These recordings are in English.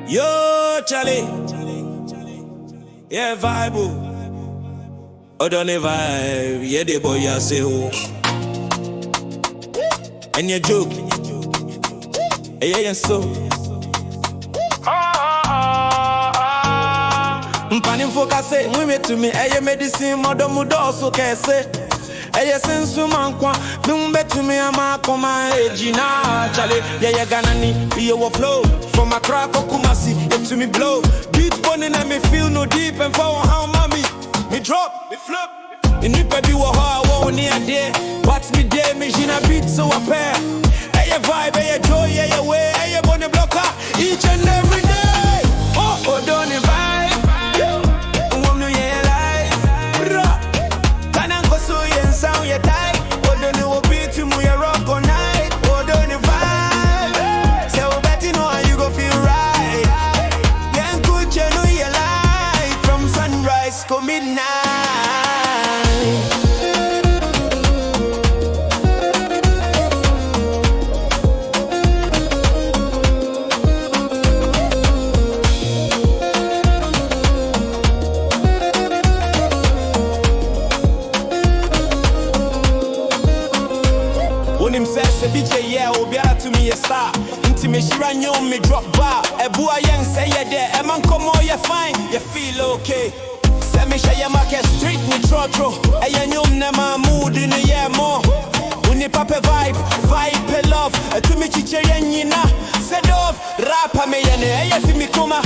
Yo, Charlie. Yeah, vibe. Oh, don't vibe. Yeah, the boy, I say, oh. And you joke. Yeah, so. Mpanin focus say, we met to me. Aye, medicine, mother, mudo, so can say. Aye, sense to man, kwa. Bimbe to me, ama, koma, Gina, Charlie. Yeah, ganani, be overflow. From a crack, Kumasi, it to me blow. Beat burning and me feel no deep and for how mommy. Me drop, me flip. In the baby, what I want near there. What's me there, me Gina beat so a pair. Aye, vibe, aye, joy, aye, way, aye, bonne blocker. Each and every day. Oh, don't vibe. Sound your tight, oh don't know what beat you move your rock all night, oh don't you vibe, so bet you know how you go feel right, yeah good you know your life, from sunrise to midnight. Him says a DJ, yeah, will be out to me a star. Intimate, run you me drop bar. A boy young say yeah there, a man come on, you fine, you feel okay. Say me share your market street, me trotro. A young nema mood in the year more. Uni papa vibe, love. To me chiche yenina. Said off, rap me yene, a fi me kuma.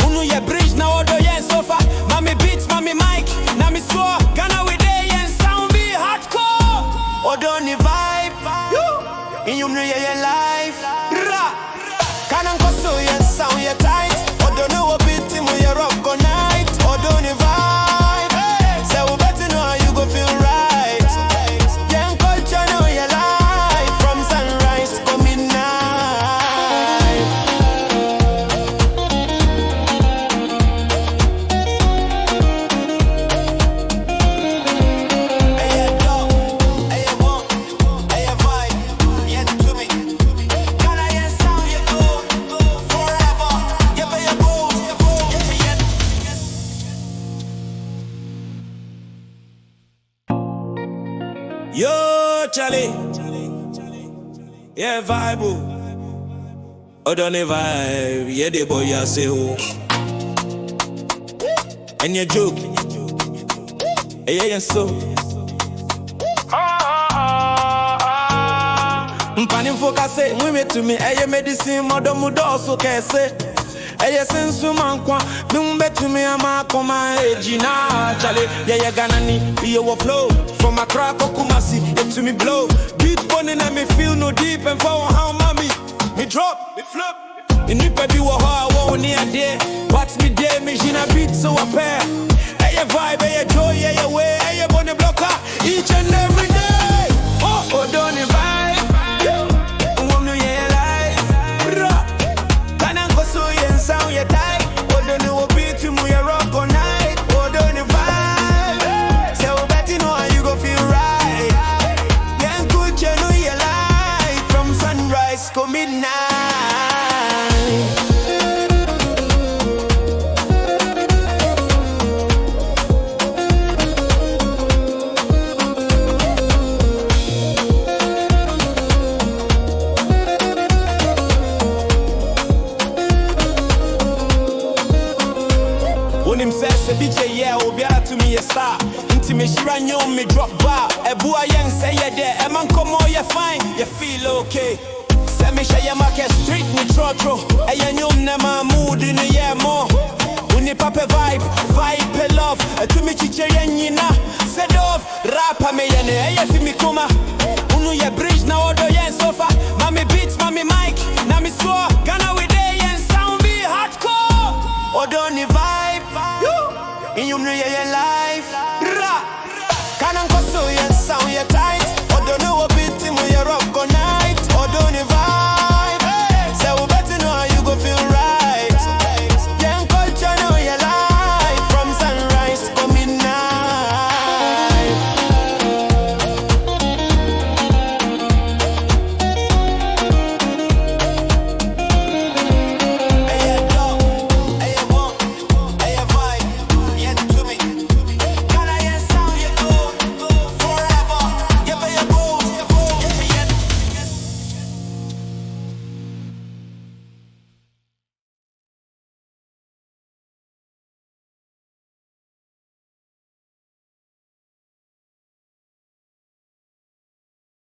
Unu ye bridge now, odo yen sofa. Mami beats, mami mic, na mi score. Gana with day and sound be hardcore. Odo ni vibe. You know your life. Can I go so you sound your tight? Or don't know what beat him when you rock all night? Or don't you vibe? So we better know how you go feel right. Young culture know your life. From sunrise to midnight. Yo, Charlie. Yeah, vibe. Oh, don't vibe. Yeah, the boy, I say, oh. And you joke. Yeah, so. Mpanin focus say, we met to me. Aye, medicine, mother, mudo, so can say. Aye, sense to man, kwa. Bimbe to me, ama, koma, Gina, Charlie. Yeah, ganani, be overflow. From a crack, Kumasi, it to me blow. Beat burning and me feel no deep and for how mommy. Me drop, me flip. In the baby, what I want near there. What's me there, me Gina beat so a pair. Aye, vibe, aye, joy, aye, way, aye, bonne blocker. Each and every day. Oh, don't you vibe. Sound your tight, oh don't know what beat you move your rock all night, oh don't you vibe, so bet you know how you go feel right, yeah good you know your life, from sunrise to midnight. Him says a DJ, yeah, will be out to me a star. Intimate, run you me drop bar. A boy young say yeah there, a man come on, you fine, you feel okay. Say me share your market street, me trotro. A young nema mood in the year more. Uni papa vibe, love. To me chiche yenina. Said off, rap me yene, aye fi me kuma. Unu ye bridge.